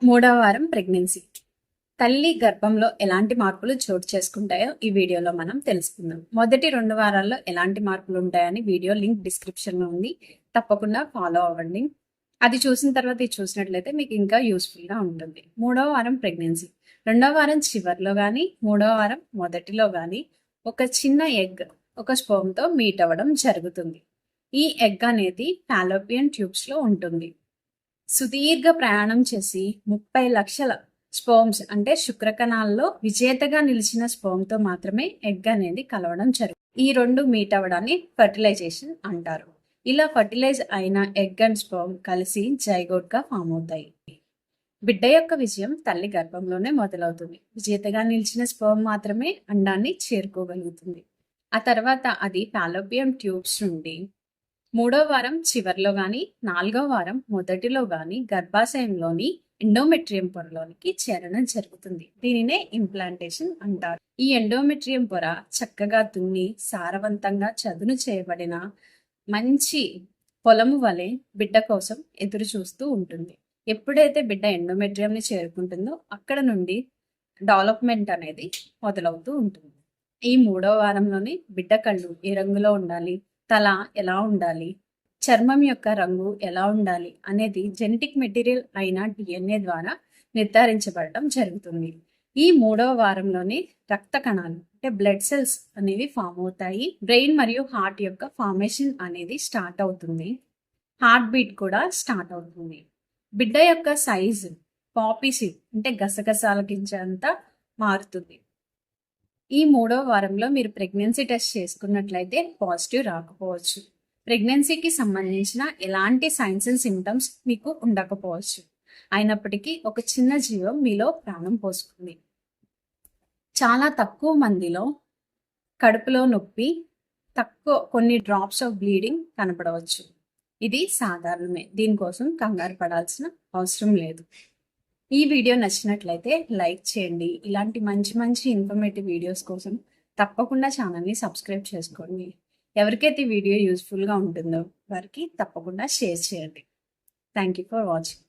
మూడవ వారం ప్రెగ్నెన్సీ. తల్లి గర్భంలో ఎలాంటి మార్పులు చోటు చేసుకుంటాయో ఈ వీడియోలో మనం తెలుసుకుందాం. మొదటి 2 వారాల్లో ఎలాంటి మార్పులు ఉంటాయని వీడియో లింక్ డిస్క్రిప్షన్లో ఉంది, తప్పకుండా ఫాలో అవ్వండి. అది చూసిన తర్వాత ఇది చూసినట్లయితే మీకు ఇంకా యూస్ఫుల్గా ఉంటుంది. మూడవ వారం ప్రెగ్నెన్సీ. 2వ వారం చివరిలో కానీ 3వ వారం మొదటిలో కానీ ఒక చిన్న ఎగ్ ఒక స్పర్మ్తో మీట్ అవ్వడం జరుగుతుంది. ఈ ఎగ్ అనేది ఫాలోపియన్ ట్యూబ్స్లో ఉంటుంది. సుదీర్ఘ ప్రయాణం చేసి 30 లక్షల స్పర్మ్స్ అంటే శుక్రకణాల్లో విజేతగా నిలిచిన స్పర్మ్తో మాత్రమే ఎగ్ అనేది కలవడం జరుగుతుంది. ఈ రెండు మీట్ అవ్వడాన్ని ఫర్టిలైజేషన్ అంటారు. ఇలా ఫర్టిలైజ్ అయిన ఎగ్ అండ్ స్పర్మ్ కలిసి జైగోట్ గా ఫామ్ అవుతాయి. బిడ్డ యొక్క విజయం తల్లి గర్భంలోనే మొదలవుతుంది. విజేతగా నిలిచిన స్పర్మ్ మాత్రమే అండాన్ని చేరుకోగలుగుతుంది. ఆ తర్వాత అది ఫాలోపియం ట్యూబ్స్ నుండి 3వ వారం చివరిలో కానీ 4వ వారం మొదటిలో కానీ గర్భాశయంలోని ఎండోమెట్రియం పొరలోనికి చేరడం జరుగుతుంది. దీనినే ఇంప్లాంటేషన్ అంటారు. ఈ ఎండోమెట్రియం పొర చక్కగా దున్ని సారవంతంగా చదును చేయబడిన మంచి పొలము వలె బిడ్డ కోసం ఎదురు చూస్తూ ఉంటుంది. ఎప్పుడైతే బిడ్డ ఎండోమెట్రియంని చేరుకుంటుందో అక్కడ నుండి డెవలప్మెంట్ అనేది మొదలవుతూ ఉంటుంది. ఈ 3వ వారంలోని బిడ్డ కళ్ళు ఏ రంగులో ఉండాలి, తల ఎలా ఉండాలి, చర్మం యొక్క రంగు ఎలా ఉండాలి అనేది జెనెటిక్ మెటీరియల్ అయిన DNA ద్వారా నిర్ధారించబడటం జరుగుతుంది. ఈ 3వ వారంలోనే రక్త కణాలు అంటే బ్లడ్ సెల్స్ అనేవి ఫామ్ అవుతాయి. బ్రెయిన్ మరియు హార్ట్ యొక్క ఫార్మేషన్ అనేది స్టార్ట్ అవుతుంది. హార్ట్ బీట్ కూడా స్టార్ట్ అవుతుంది. బిడ్డ యొక్క సైజు పాపీ సీడ్ అంటే గసగసాల గింజ అంతా మారుతుంది. ఈ 3వ వారంలో మీరు ప్రెగ్నెన్సీ టెస్ట్ చేసుకున్నట్లయితే పాజిటివ్ రాకపోవచ్చు. ప్రెగ్నెన్సీకి సంబంధించిన ఎలాంటి సైన్స్ అండ్ సిమ్టమ్స్ మీకు ఉండకపోవచ్చు. అయినప్పటికీ ఒక చిన్న జీవం మీలో ప్రాణం పోసుకుంది. చాలా తక్కువ మందిలో కడుపులో నొప్పి, కొన్ని డ్రాప్స్ ఆఫ్ బ్లీడింగ్ కనపడవచ్చు. ఇది సాధారణమే. దీనికోసం కంగారు పడాల్సిన అవసరం లేదు. ఈ వీడియో నచ్చినట్లయితే లైక్ చేయండి. ఇలాంటి మంచి మంచి ఇన్ఫర్మేటివ్ వీడియోస్ కోసం తప్పకుండా ఛానల్ని సబ్స్క్రైబ్ చేసుకోండి. ఎవరికైతే వీడియో యూస్ఫుల్గా ఉంటుందో వారికి తప్పకుండా షేర్ చేయండి. Thank you for watching.